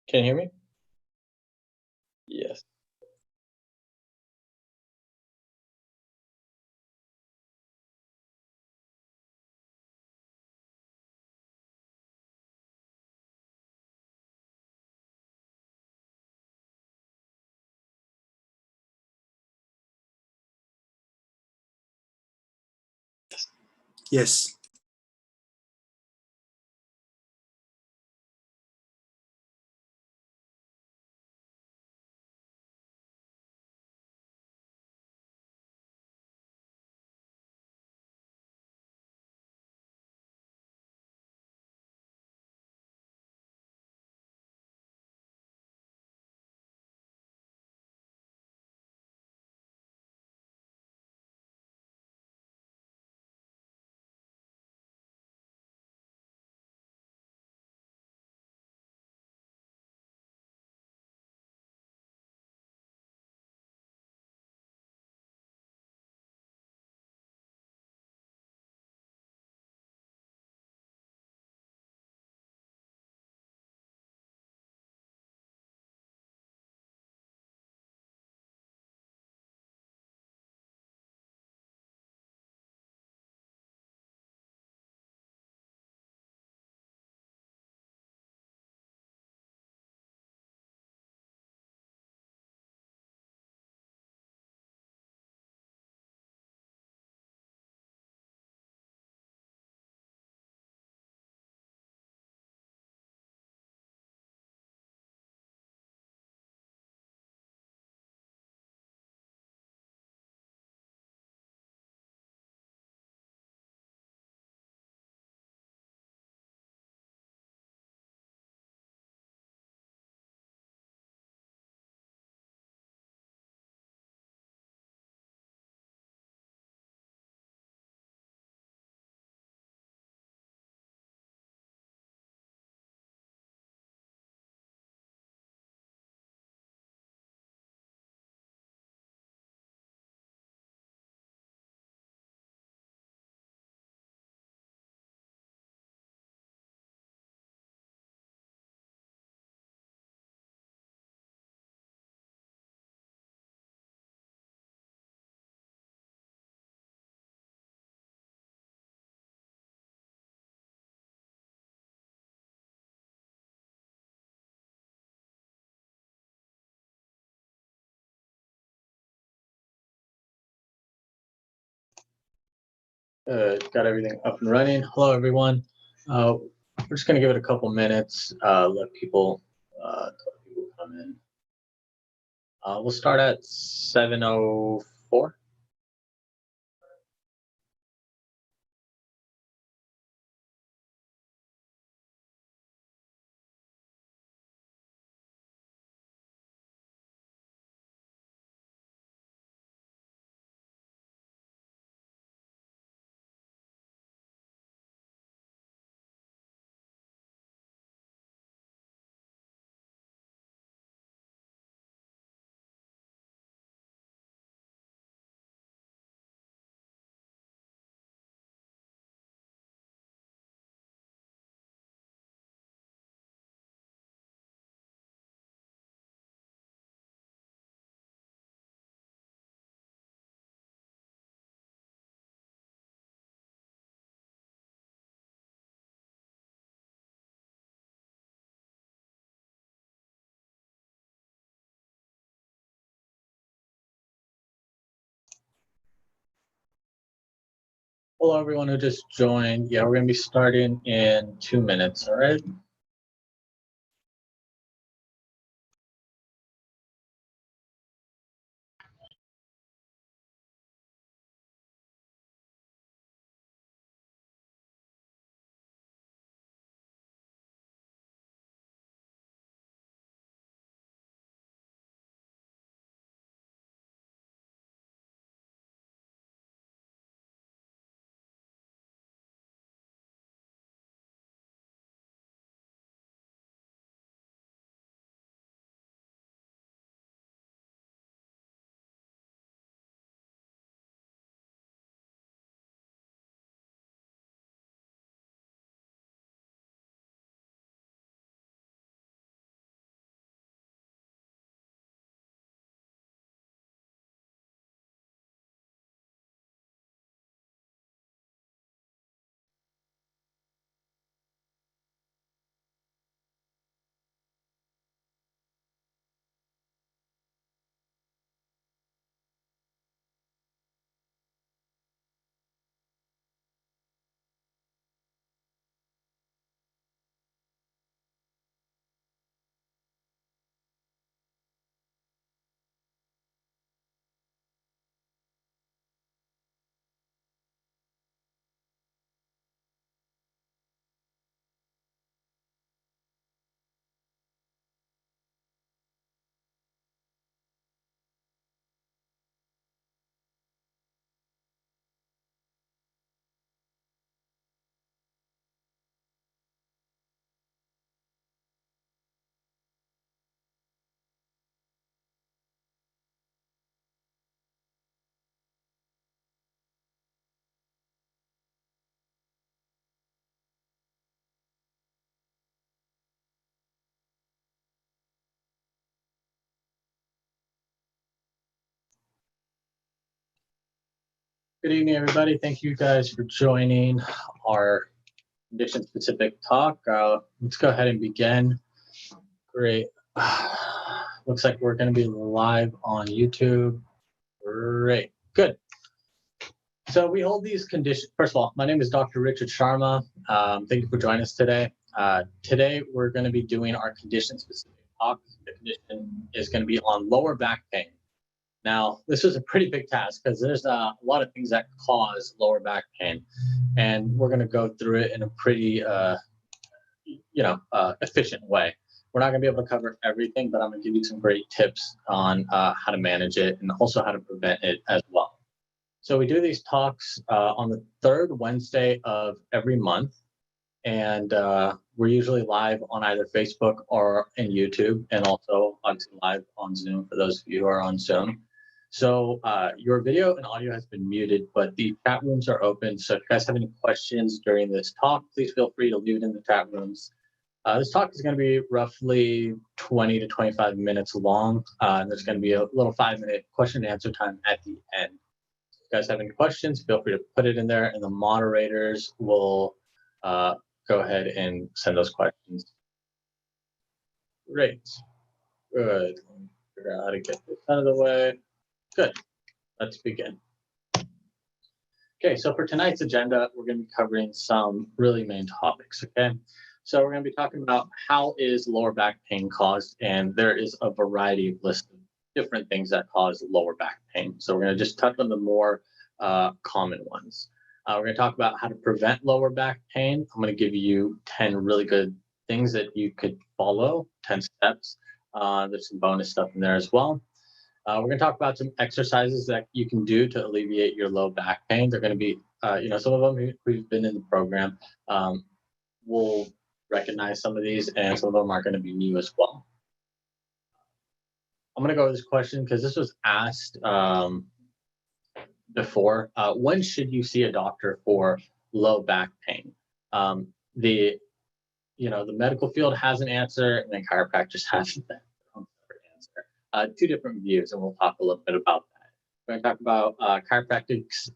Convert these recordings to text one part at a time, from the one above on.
Can you hear me? Yes. Yes. Got everything up and running. Hello, everyone. We're just gonna give it a couple minutes. Let people come in. We'll start at 7:04. Hello, everyone who just joined. Yeah, we're gonna be starting in 2 minutes. All right. Good evening, everybody. Thank you guys for joining our condition-specific talk. Let's go ahead and begin. Great. Looks like we're going to be live on YouTube. Great. Good. So we hold these conditions. First of all, my name is Dr. Richard Sharma. Thank you for joining us today. Today, we're going to be doing our condition-specific talk. The condition is going to be on lower back pain. Now, this is a pretty big task because there's a lot of things that cause lower back pain, and we're going to go through it in a pretty, efficient way. We're not going to be able to cover everything, but I'm going to give you some great tips on how to manage it and also how to prevent it as well. So we do these talks on the third Wednesday of every month, and we're usually live on either Facebook or in YouTube, and also obviously live on Zoom for those of you who are on Zoom. So your video and audio has been muted, but the chat rooms are open. So if you guys have any questions during this talk, please feel free to leave it in the chat rooms. This talk is going to be roughly 20 to 25 minutes long. And there's going to be a little 5-minute question and answer time at the end. If you guys have any questions, feel free to put it in there, and the moderators will go ahead and send those questions. Great. Good. Let me figure out how to get this out of the way. Good. Let's begin. Okay, so for tonight's agenda, we're going to be covering some really main topics, okay? So we're going to be talking about how is lower back pain caused, and there is a variety of lists of different things that cause lower back pain. So we're going to just touch on the more common ones. We're going to talk about how to prevent lower back pain. I'm going to give you 10 really good things that you could follow, 10 steps. There's some bonus stuff in there as well. We're going to talk about some exercises that you can do to alleviate your low back pain. They're going to be, some of them who've been in the program will recognize some of these, and some of them are going to be new as well. I'm going to go over this question because this was asked before. When should you see a doctor for low back pain? The medical field has an answer, and then chiropractors have an answer. Two different views, and we'll talk a little bit about that. We're going to talk about chiropractic's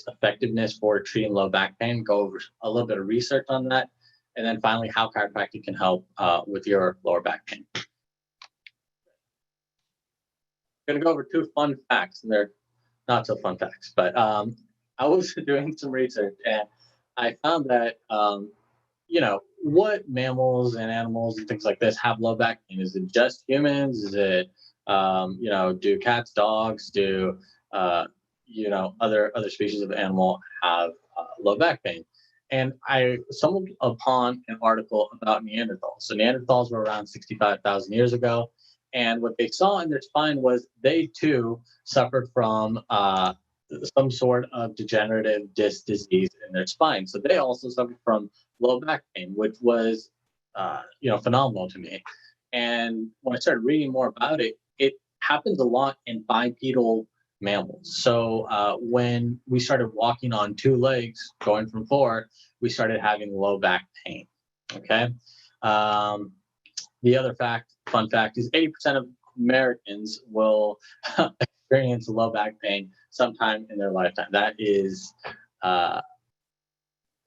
effectiveness for treating low back pain, go over a little bit of research on that, and then finally how chiropractic can help with your lower back pain. I'm going to go over 2 fun facts, and they're not so fun facts, but I was doing some research, and I found that what mammals and animals and things like this have low back pain? Is it just humans? Is it, do cats, dogs, do, other species of animal have low back pain? And I stumbled upon an article about Neanderthals. So Neanderthals were around 65,000 years ago. And what they saw in their spine was they too suffered from some sort of degenerative disc disease in their spine. So they also suffered from low back pain, which was, phenomenal to me. And when I started reading more about it, it happens a lot in bipedal mammals. So when we started walking on 2 legs, going from 4, we started having low back pain. Okay. The other fun fact, is 80% of Americans will experience low back pain sometime in their lifetime. That is,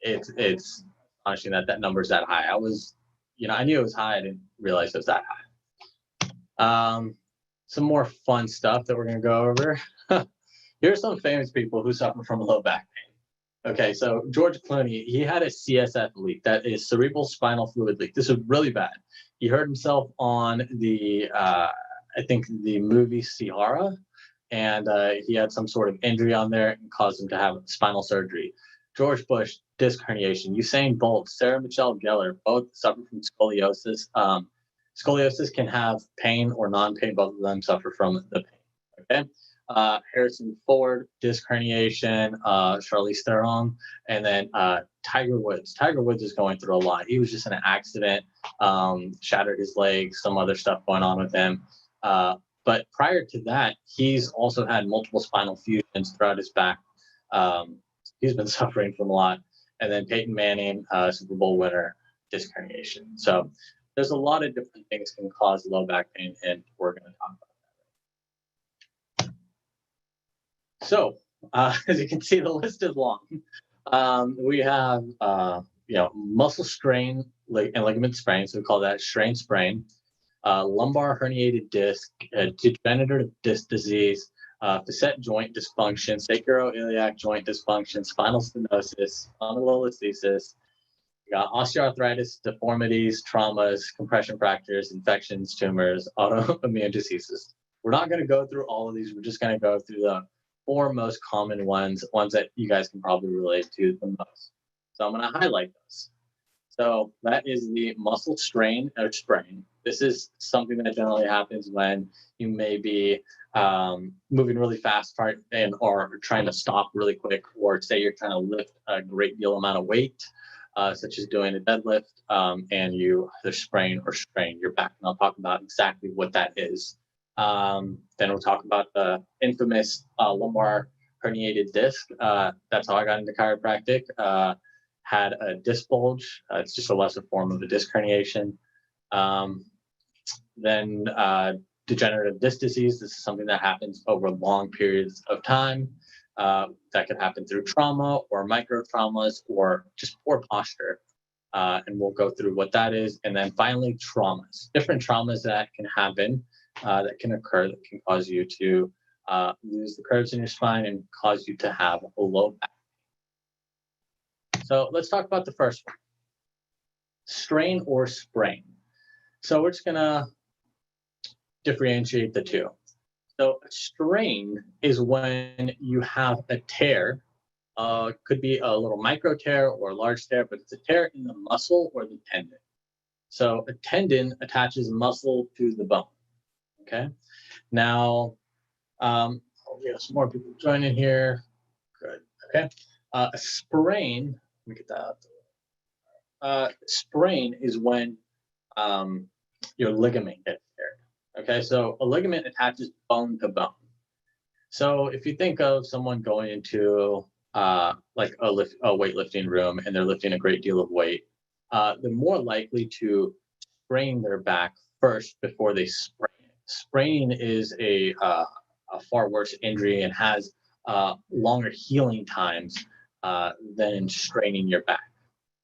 it's astonishing that number is that high. I knew it was high. I didn't realize it was that high. Some more fun stuff that we're going to go over. Here's some famous people who suffer from low back pain. Okay, so George Clooney, he had a CSF leak, that is cerebral spinal fluid leak. This was really bad. He hurt himself on the movie Sierra, and he had some sort of injury on there and caused him to have spinal surgery. George Bush, disc herniation. Usain Bolt, Sarah Michelle Gellar, both suffer from scoliosis. Scoliosis can have pain or non-pain. Both of them suffer from the pain. Okay. Harrison Ford, disc herniation, Charlize Theron, and then Tiger Woods. Tiger Woods is going through a lot. He was just in an accident, shattered his leg, some other stuff going on with him. But prior to that, he's also had multiple spinal fusions throughout his back. He's been suffering from a lot. And then Peyton Manning, Super Bowl winner, disc herniation. So there's a lot of different things can cause low back pain, and we're going to talk about that. So As you can see, the list is long. We have, muscle strain and ligament sprain. So we call that strain sprain, lumbar herniated disc, degenerative disc disease, facet joint dysfunction, sacroiliac joint dysfunction, spinal stenosis, spondylolisthesis. We got osteoarthritis, deformities, traumas, compression fractures, infections, tumors, autoimmune diseases. We're not going to go through all of these. We're just going to go through the four most common ones that you guys can probably relate to the most. So I'm going to highlight those. So that is the muscle strain or sprain. This is something that generally happens when you may be moving really fast or trying to stop really quick, or say you're trying to lift a great deal amount of weight, such as doing a deadlift, and you either sprain or strain your back. And I'll talk about exactly what that is. Then we'll talk about the infamous lumbar herniated disc. That's how I got into chiropractic. Had a disc bulge. It's just a lesser form of a disc herniation. Then degenerative disc disease. This is something that happens over long periods of time. That could happen through trauma or micro traumas or just poor posture. And we'll go through what that is. And then finally, traumas. Different traumas that can happen, that can occur, that can cause you to lose the curves in your spine and cause you to have a low back. So let's talk about the first one, strain or sprain. So we're just going to differentiate the two. So a strain is when you have a tear. Could be a little micro tear or a large tear, but it's a tear in the muscle or the tendon. So a tendon attaches muscle to the bone. Okay. Now, we have some more people joining here. Good. Okay. A sprain. Let me get that out. Sprain is when your ligament gets teared. Okay, so a ligament attaches bone to bone. So if you think of someone going into like a weightlifting room and they're lifting a great deal of weight, they're more likely to sprain their back first before they sprain it. Spraining is a far worse injury and has longer healing times than straining your back.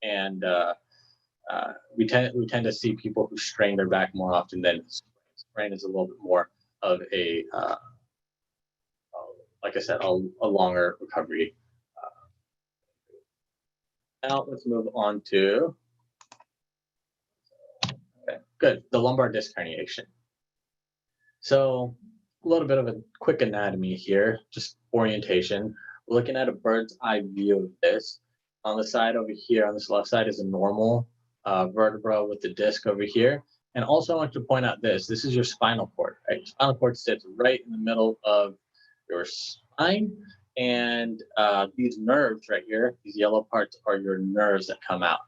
And we tend to see people who strain their back more often than sprain. Sprain is a little bit more of a, like I said, a longer recovery. Now let's move on to, okay, good, the lumbar disc herniation. So a little bit of a quick anatomy here, just orientation. We're looking at a bird's eye view of this. On the side over here, on this left side, is a normal vertebra with the disc over here. And also I want to point out this is your spinal cord, right? Spinal cord sits right in the middle of your spine. And these nerves right here, these yellow parts are your nerves that come out.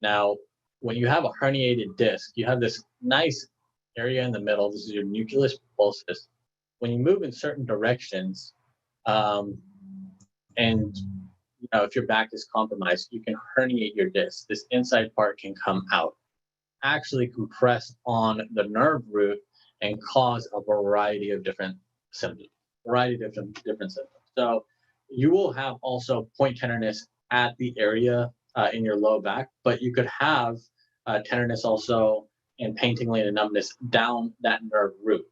Now, when you have a herniated disc, you have this nice area in the middle. This is your nucleus pulsus. When you move in certain directions, and if your back is compromised, you can herniate your disc. This inside part can come out, actually compress on the nerve root and cause a variety of different symptoms. So you will have also point tenderness at the area in your low back, but you could have tenderness also and pain, tingling, and numbness down that nerve root.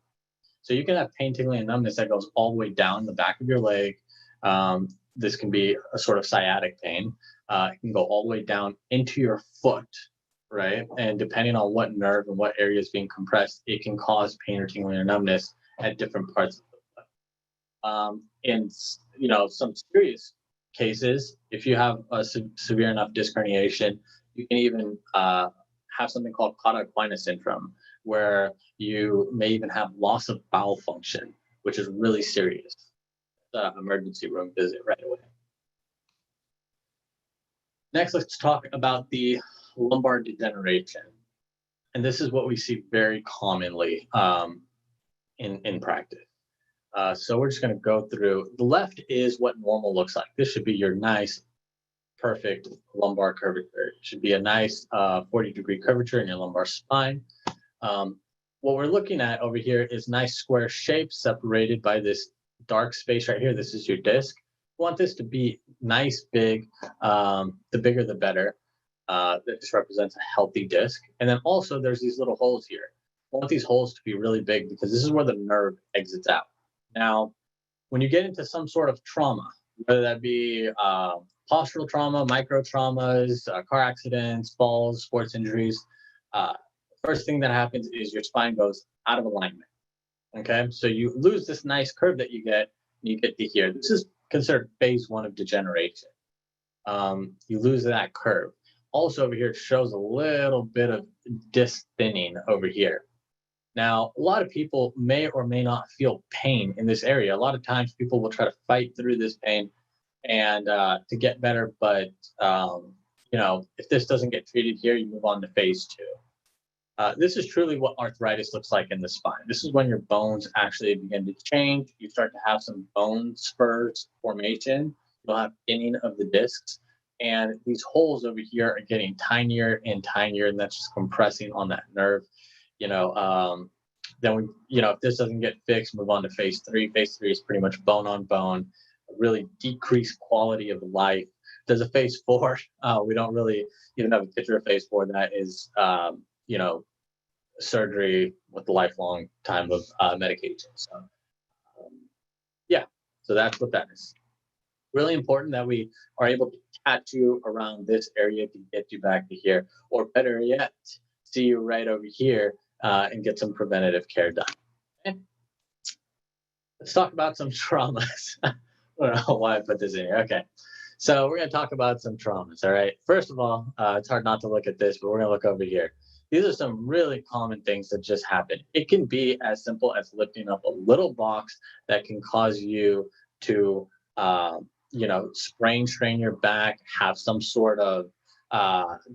So you can have pain, tingling, and numbness that goes all the way down the back of your leg. This can be a sort of sciatic pain. It can go all the way down into your foot, right? And depending on what nerve and what area is being compressed, it can cause pain or tingling or numbness at different parts of the foot. In some serious cases, if you have a severe enough disc herniation, you can even have something called cauda equina syndrome, where you may even have loss of bowel function, which is really serious. Emergency room visit right away. Next, let's talk about the lumbar degeneration. And this is what we see very commonly in practice. So we're just going to go through. The left is what normal looks like. This should be your nice, perfect lumbar curvature. It should be a nice 40-degree curvature in your lumbar spine. What we're looking at over here is nice square shapes separated by this dark space right here. This is your disc. want this to be nice, big. The bigger, the better. That just represents a healthy disc. And then also there's these little holes here. I want these holes to be really big because this is where the nerve exits out. Now, when you get into some sort of trauma, whether that be postural trauma, micro traumas, car accidents, falls, sports injuries, uh, first thing that happens is your spine goes out of alignment. Okay, so you lose this nice curve that you get to here. This is considered phase one of degeneration. You lose that curve. Also over here, it shows a little bit of disc thinning over here. Now, a lot of people may or may not feel pain in this area. A lot of times people will try to fight through this pain and to get better. But, if this doesn't get treated here, you move on to phase two. This is truly what arthritis looks like in the spine. This is when your bones actually begin to change. You start to have some bone spurs formation. You'll have thinning of the discs. And these holes over here are getting tinier and tinier, and that's just compressing on that nerve. Then if this doesn't get fixed, move on to phase three. Phase three is pretty much bone on bone, really decreased quality of life. There's a phase four. We don't really even have a picture of phase four. That is, surgery with a lifelong time of medication. So that's what that is. Really important that we are able to catch you around this area to get you back to here, or better yet, see you right over here and get some preventative care done. Okay? Let's talk about some traumas. I don't know why I put this in here. Okay. So we're going to talk about some traumas. All right. First of all, it's hard not to look at this, but we're going to look over here. These are some really common things that just happen. It can be as simple as lifting up a little box that can cause you to, strain your back, have some sort of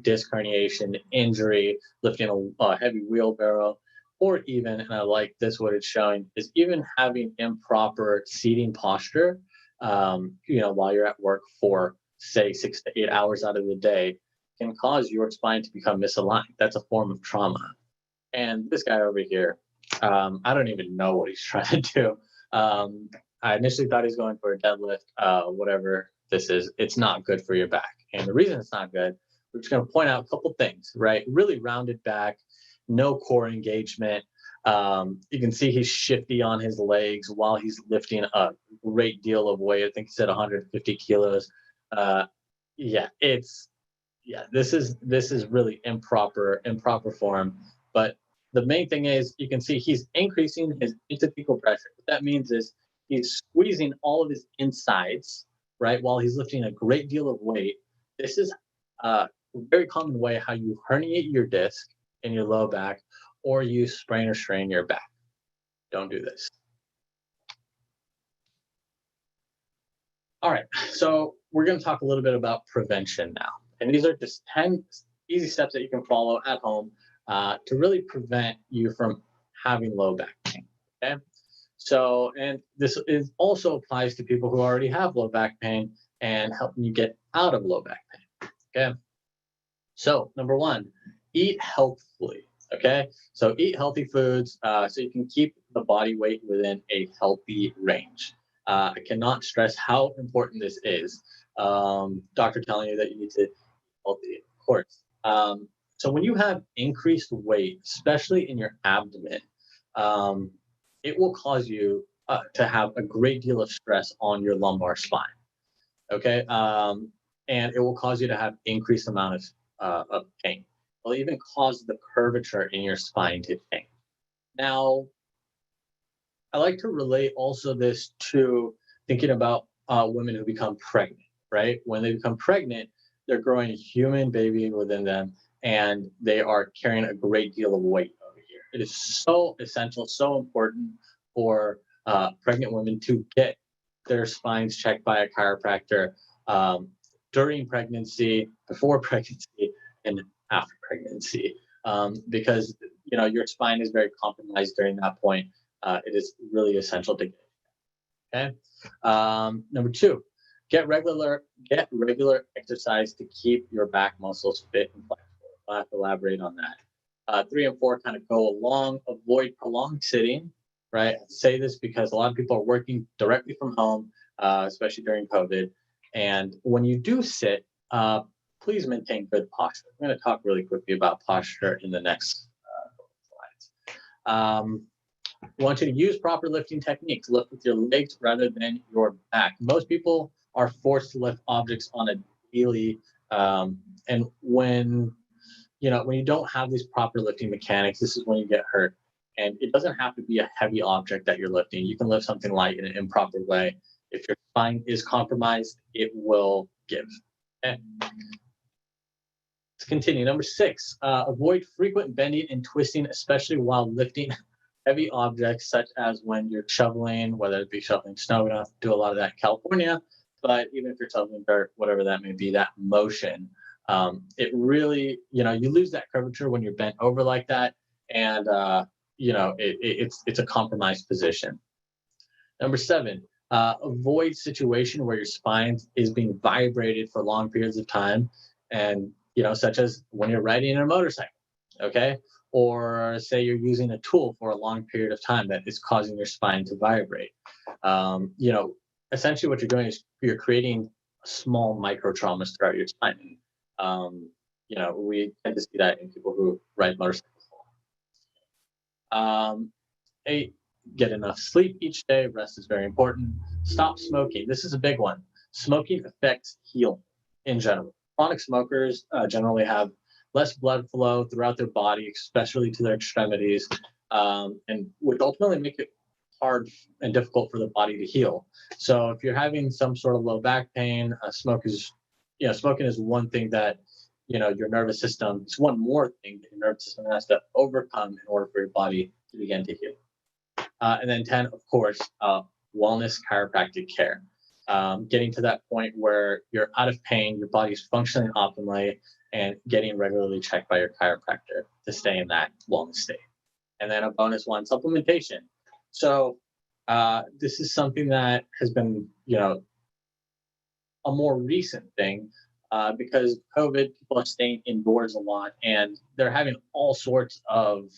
disc herniation, injury, lifting a heavy wheelbarrow, or even, and I like this, what it's showing, is even having improper seating posture, while you're at work for, say, 6 to 8 hours out of the day, can cause your spine to become misaligned. That's a form of trauma. And this guy over here, I don't even know what he's trying to do. I initially thought he was going for a deadlift, whatever this is. It's not good for your back. And the reason it's not good, we're just going to point out a couple things, right? Really rounded back, no core engagement. You can see he's shifty on his legs while he's lifting a great deal of weight. I think he said 150 kilos. This is really improper form. But the main thing is you can see he's increasing his interthecal pressure. What that means is he's squeezing all of his insides, right, while he's lifting a great deal of weight. This is a very common way how you herniate your disc in your low back, or you sprain or strain your back. Don't do this. All right, so we're going to talk a little bit about prevention now. And these are just 10 easy steps that you can follow at home to really prevent you from having low back pain. Okay. So, and this is also applies to people who already have low back pain and helping you get out of low back pain. Okay. So, number one, eat healthfully. Okay. So, eat healthy foods so you can keep the body weight within a healthy range. I cannot stress how important this is. Doctor telling you that you need to healthy, of course. So when you have increased weight, especially in your abdomen, it will cause you to have a great deal of stress on your lumbar spine. Okay, and it will cause you to have increased amount of pain. It'll even cause the curvature in your spine to change. Now, I like to relate also this to thinking about women who become pregnant. Right, when they become pregnant, they're growing a human baby within them, and they are carrying a great deal of weight over here. It is so essential, so important for pregnant women to get their spines checked by a chiropractor during pregnancy, before pregnancy, and after pregnancy, because your spine is very compromised during that point. It is really essential to get. Okay. Number two. Get regular exercise to keep your back muscles fit and flexible. I'll have to elaborate on that. 3 and 4 kind of go along. Avoid prolonged sitting, right? I say this because a lot of people are working directly from home. especially during COVID. And when you do sit, please maintain good posture. I'm going to talk really quickly about posture in the next slides. We want you to use proper lifting techniques. Lift with your legs rather than your back. Most people are forced to lift objects on a daily, and when you don't have these proper lifting mechanics, this is when you get hurt. And it doesn't have to be a heavy object that you're lifting. You can lift something light in an improper way. If your spine is compromised, it will give. Okay. Let's continue. Number 6, avoid frequent bending and twisting, especially while lifting heavy objects, such as when you're shoveling, whether it be shoveling snow. We don't have to do a lot of that in California, but even if you're shoveling dirt, whatever that may be, that motion, it really, you lose that curvature when you're bent over like that, and it's a compromised position. Number 7, avoid situation where your spine is being vibrated for long periods of time, and such as when you're riding a motorcycle, okay? Or say you're using a tool for a long period of time that is causing your spine to vibrate. Essentially what you're doing is you're creating small micro traumas throughout your spine. We tend to see that in people who ride motorcycles. 8, get enough sleep each day. Rest is very important. Stop smoking. This is a big one. Smoking affects healing in general. Chronic smokers generally have less blood flow throughout their body, especially to their extremities, and would ultimately make it hard and difficult for the body to heal. So if you're having some sort of low back pain, smoking is one thing that, your nervous system, it's one more thing that your nervous system has to overcome in order for your body to begin to heal. And then 10, of course, wellness chiropractic care. Getting to that point where you're out of pain, your body's functioning optimally, and getting regularly checked by your chiropractor to stay in that wellness state. And then a bonus one, supplementation. So this is something that has been, a more recent thing because COVID, people are staying indoors a lot, and they're having all sorts of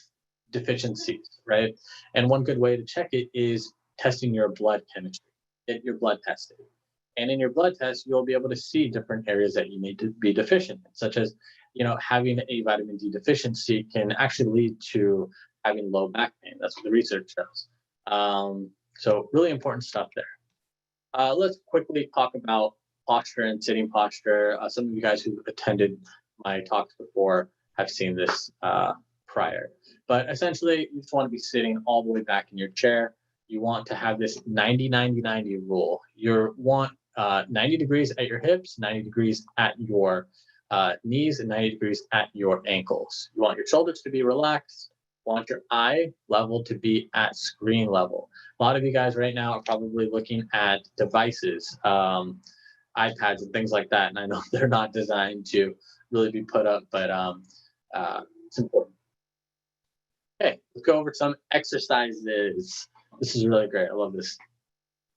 deficiencies, right? And one good way to check it is testing your blood chemistry. Get your blood tested. And in your blood test, you'll be able to see different areas that you may be deficient in, such as, having a vitamin D deficiency can actually lead to having low back pain. That's what the research shows. So really important stuff there. Let's quickly talk about posture and sitting posture. Some of you guys who've attended my talks before have seen this prior. But essentially, you just want to be sitting all the way back in your chair. You want to have this 90-90-90 rule. You want 90 degrees at your hips, 90 degrees at your knees, and 90 degrees at your ankles. You want your shoulders to be relaxed. You want your eye level to be at screen level. A lot of you guys right now are probably looking at devices, iPads and things like that, and I know they're not designed to really be put up, but it's important. Okay, let's go over some exercises. This is really great. I love this.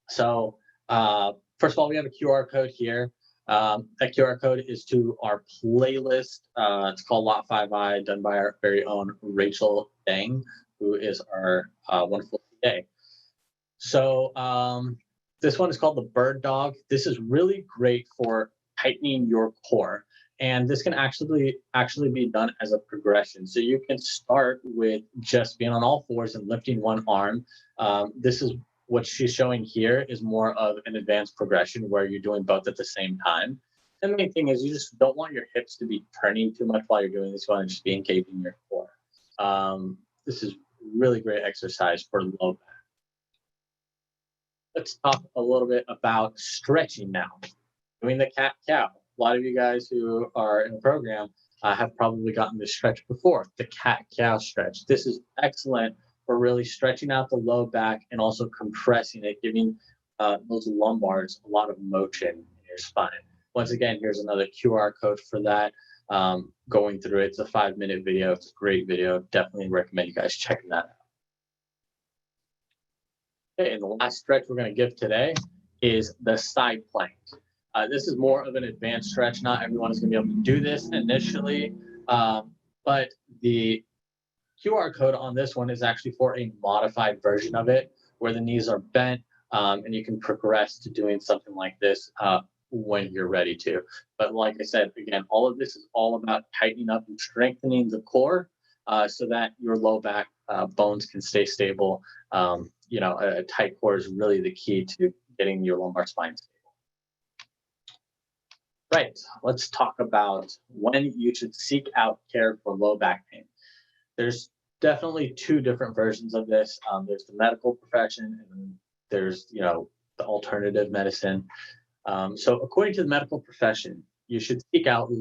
So first of all, we have a QR code here. That QR code is to our playlist. It's called Lot 5i, done by our very own Rachel Dang, who is our wonderful TA. So this one is called the Bird Dog. This is really great for tightening your core. And this can actually be done as a progression. So you can start with just being on all fours and lifting one arm. This is what she's showing here is more of an advanced progression where you're doing both at the same time. And the main thing is you just don't want your hips to be turning too much while you're doing this. You want to just be engaging your core. This is really great exercise for low back. Let's talk a little bit about stretching now. Doing the cat-cow. A lot of you guys who are in the program have probably gotten this stretch before, the cat-cow stretch. This is excellent for really stretching out the low back and also compressing it, giving those lumbars a lot of motion in your spine. Once again, here's another QR code for that. Going through it, it's a 5-minute video. It's a great video. Definitely recommend you guys checking that out. Okay, and the last stretch we're going to give today is the side plank. This is more of an advanced stretch. Not everyone is going to be able to do this initially, but the QR code on this one is actually for a modified version of it, where the knees are bent, and you can progress to doing something like this when you're ready to. But like I said, again, all of this is all about tightening up and strengthening the core so that your low back bones can stay stable. A tight core is really the key to getting your lumbar spine stable. Right, let's talk about when you should seek out care for low back pain. There's definitely two different versions of this. There's the medical profession, and there's the alternative medicine. So according to the medical profession, you should seek out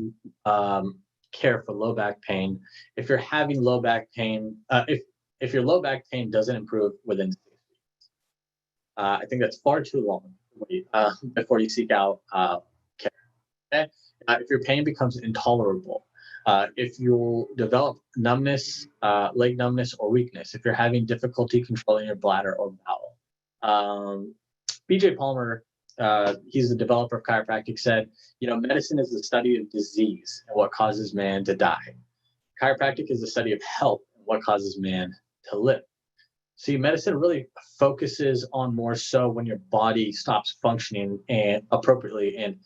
care for low back pain if you're having low back pain. If your low back pain doesn't improve within 6 weeks, I think that's far too long before you seek out care. Okay? If your pain becomes intolerable, if you develop numbness, leg numbness, or weakness, if you're having difficulty controlling your bladder or bowel. BJ Palmer, he's the developer of chiropractic, said, medicine is the study of disease and what causes man to die. Chiropractic is the study of health and what causes man to live. See, medicine really focuses on more so when your body stops functioning and appropriately and,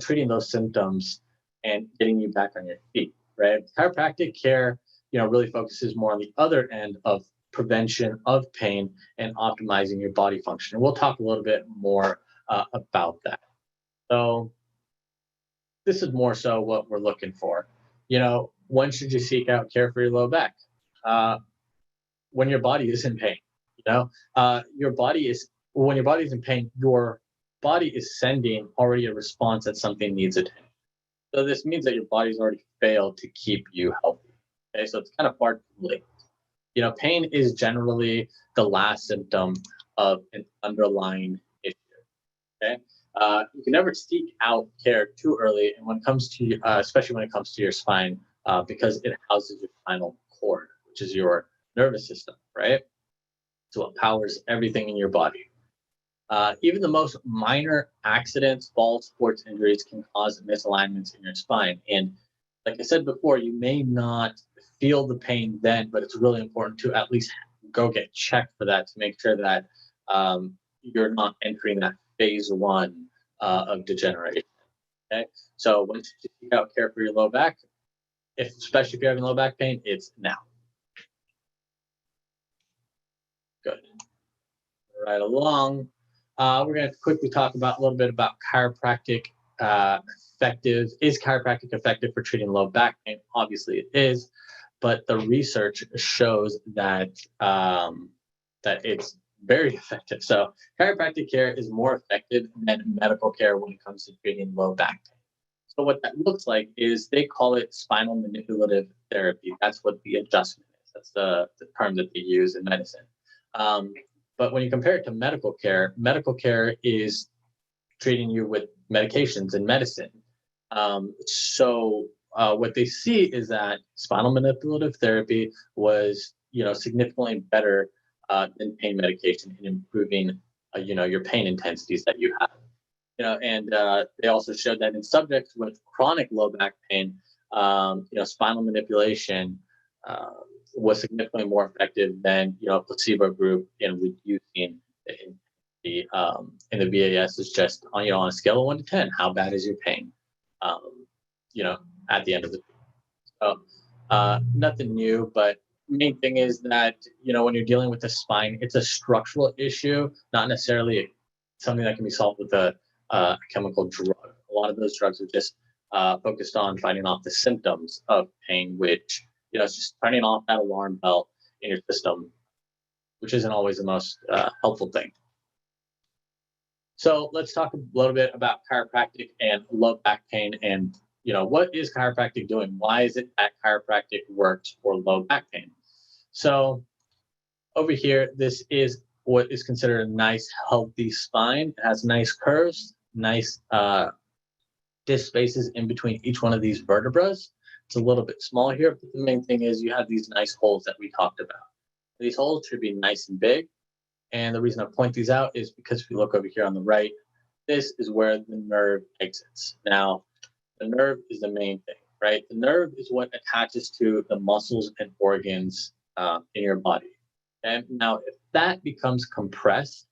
treating those symptoms and getting you back on your feet, right? Chiropractic care, really focuses more on the other end of prevention of pain and optimizing your body function. And we'll talk a little bit more about that. So this is more so what we're looking for. When should you seek out care for your low back? When your body is in pain. When your body is in pain, your body is sending already a response that something needs attention. So this means that your body's already failed to keep you healthy. Okay, so it's kind of far too late. Pain is generally the last symptom of an underlying issue. Okay, you can never seek out care too early, and when it comes to, especially when it comes to your spine, because it houses your spinal cord, which is your nervous system, right? So it powers everything in your body. Even the most minor accidents, falls, sports injuries can cause misalignments in your spine. And like I said before, you may not feel the pain then, but it's really important to at least go get checked for that to make sure that you're not entering that phase 1 of degeneration. Okay, so once you seek out care for your low back, especially if you're having low back pain, it's now. Good. Right along. We're going to quickly talk about a little bit about chiropractic effective. Is chiropractic effective for treating low back pain? Obviously it is, but the research shows that that it's very effective. So chiropractic care is more effective than medical care when it comes to treating low back pain. So what that looks like is they call it spinal manipulative therapy. That's what the adjustment is. That's the term that they use in medicine. But when you compare it to medical care is treating you with medications and medicine. So what they see is that spinal manipulative therapy was, significantly better than pain medication in improving, your pain intensities that you have. And they also showed that in subjects with chronic low back pain, spinal manipulation was significantly more effective than a placebo group in reducing the in the VAS is just on on a scale of 1 to 10, how bad is your pain? At the end of the day. So nothing new, but main thing is that when you're dealing with the spine, it's a structural issue, not necessarily something that can be solved with a chemical drug. A lot of those drugs are just focused on fighting off the symptoms of pain, which it's just turning off that alarm bell in your system, which isn't always the most helpful thing. So let's talk a little bit about chiropractic and low back pain, and what is chiropractic doing? Why is it that chiropractic works for low back pain? So over here, this is what is considered a nice, healthy spine. It has nice curves, nice disc spaces in between each one of these vertebrae. It's a little bit small here, but the main thing is you have these nice holes that we talked about. These holes should be nice and big. And the reason I point these out is because if you look over here on the right, this is where the nerve exits. Now, the nerve is the main thing, right? The nerve is what attaches to the muscles and organs in your body. And now, if that becomes compressed,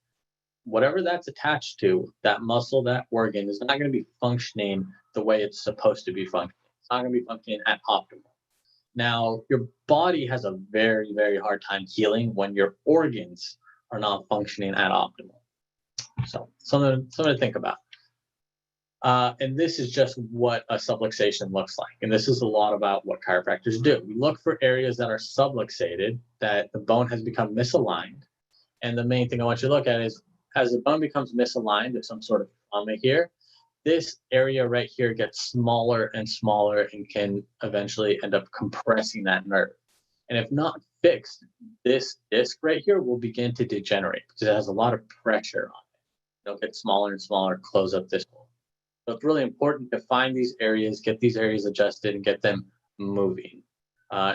whatever that's attached to, that muscle, that organ is not going to be functioning the way it's supposed to be functioning. It's not going to be functioning at optimal. Now, your body has a very, very hard time healing when your organs are not functioning at optimal. So something to think about. And this is just what a subluxation looks like. And this is a lot about what chiropractors do. We look for areas that are subluxated, that the bone has become misaligned. And the main thing I want you to look at is as the bone becomes misaligned, there's some sort of trauma here. This area right here gets smaller and smaller and can eventually end up compressing that nerve. And if not fixed, this disc right here will begin to degenerate because it has a lot of pressure on it. It'll get smaller and smaller, close up this hole. So it's really important to find these areas, get these areas adjusted, and get them moving.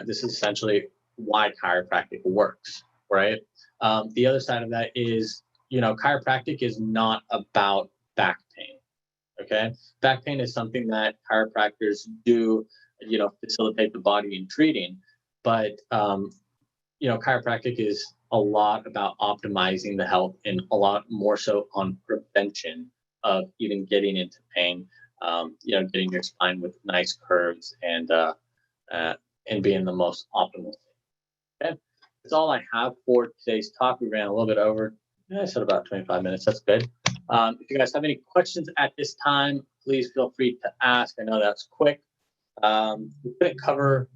This is essentially why chiropractic works, right? The other side of that is, chiropractic is not about back pain. Okay, back pain is something that chiropractors do, facilitate the body in treating, but chiropractic is a lot about optimizing the health and a lot more so on prevention of even getting into pain. Getting your spine with nice curves and being the most optimal. Okay, that's all I have for today's talk. We ran a little bit over. I said about 25 minutes. That's good. If you guys have any questions at this time, please feel free to ask. I know that's quick. We couldn't cover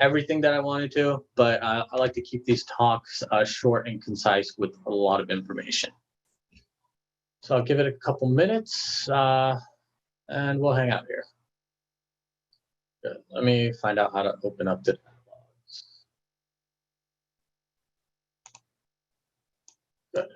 everything that I wanted to, but I like to keep these talks short and concise with a lot of information. So I'll give it a couple minutes and we'll hang out here. Good. Let me find out how to open up the dialogues. Good.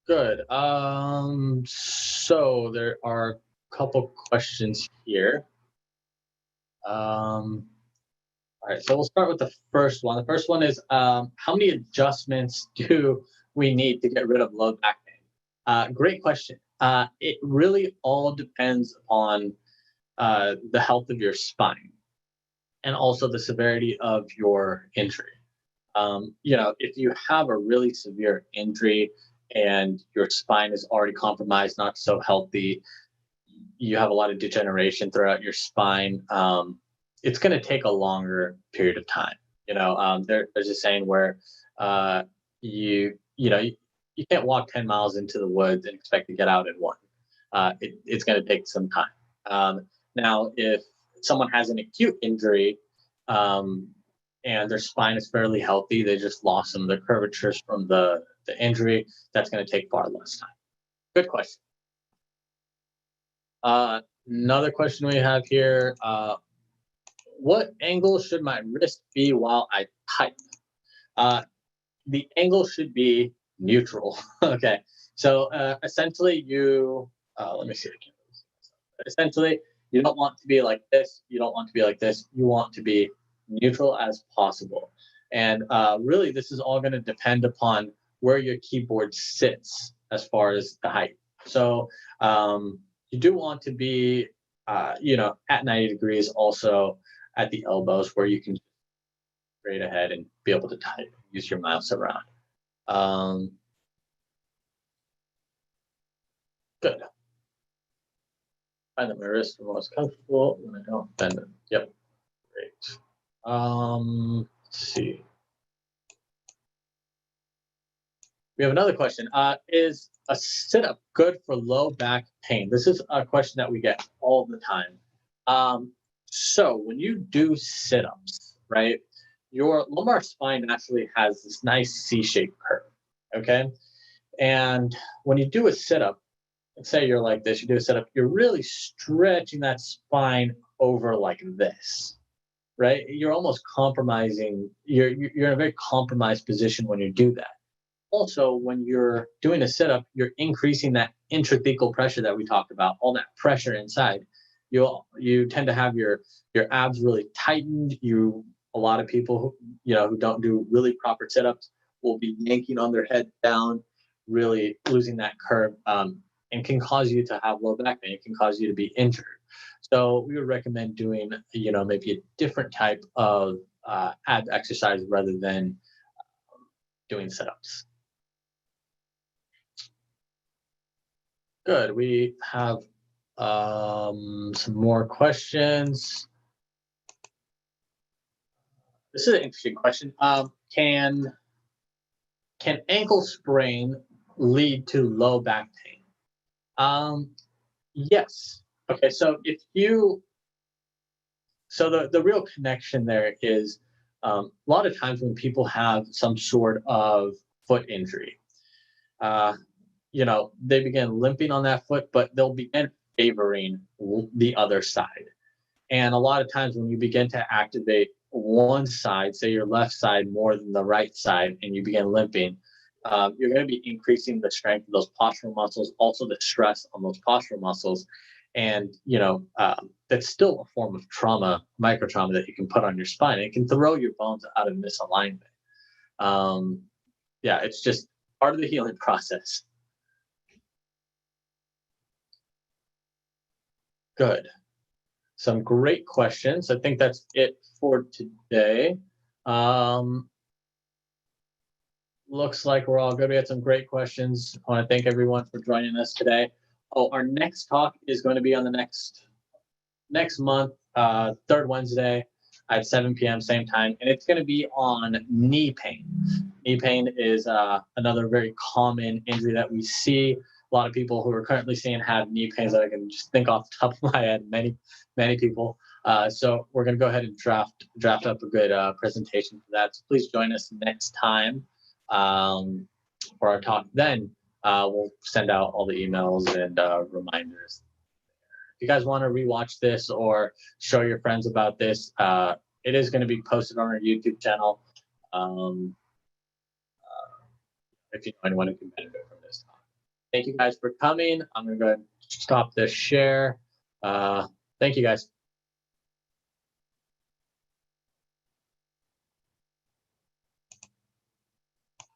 Good. So there are a couple questions here. All right, so we'll start with the first one. The first one is, how many adjustments do we need to get rid of low back pain? Great question. It really all depends on the health of your spine and also the severity of your injury. If you have a really severe injury and your spine is already compromised, not so healthy, you have a lot of degeneration throughout your spine, it's going to take a longer period of time. There's a saying where you can't walk 10 miles into the woods and expect to get out in one. It's going to take some time. Now, if someone has an acute injury and their spine is fairly healthy, they just lost some of the curvatures from the injury, that's going to take far less time. Good question. Another question we have here. What angle should my wrist be while I type? The angle should be neutral. Okay. So essentially let me see. Essentially, you don't want to be like this. You don't want to be like this. You want to be neutral as possible. And really, this is all going to depend upon where your keyboard sits as far as the height. So you do want to be, at 90 degrees also at the elbows where you can straight ahead and be able to type, use your mouse around. Good. Find that my wrists are most comfortable when I don't bend them. Yep. Great. Let's see. We have another question. Is a sit-up good for low back pain? This is a question that we get all the time. So when you do sit-ups, right, your lumbar spine naturally has this nice C-shaped curve, okay? And when you do a sit-up, let's say you're like this, you do a sit-up, you're really stretching that spine over like this, right? You're almost compromising, you're in a very compromised position when you do that. Also, when you're doing a sit-up, you're increasing that intrathecal pressure that we talked about, all that pressure inside. You tend to have your abs really tightened. A lot of people who don't do really proper sit-ups will be yanking on their head down. really losing that curve, and can cause you to have low back pain. It can cause you to be injured. So we would recommend doing, maybe a different type of ab exercise rather than doing sit-ups. Good. We have some more questions. This is an interesting question. Can ankle sprain lead to low back pain? Yes. Okay. So the real connection there is, a lot of times when people have some sort of foot injury, they begin limping on that foot, but they'll begin favoring the other side. And a lot of times when you begin to activate one side, say your left side more than the right side, and you begin limping, you're going to be increasing the strength of those postural muscles, also the stress on those postural muscles. And, that's still a form of trauma, micro trauma that you can put on your spine. It can throw your bones out of misalignment. It's just part of the healing process. Good. Some great questions. I think that's it for today. Looks like we're all good. We had some great questions. I want to thank everyone for joining us today. Our next talk is going to be on the next month, third Wednesday at 7 p.m. same time, and it's going to be on knee pain. Knee pain is another very common injury that we see. A lot of people who are currently seeing have knee pains that I can just think off the top of my head. Many people. So we're going to go ahead and draft up a good presentation for that. So please join us next time for our talk. Then we'll send out all the emails and reminders. If you guys want to rewatch this or show your friends about this, it is going to be posted on our YouTube channel. If you know anyone who can benefit from this talk. Thank you guys for coming. I'm going to go ahead and stop this share. Thank you guys.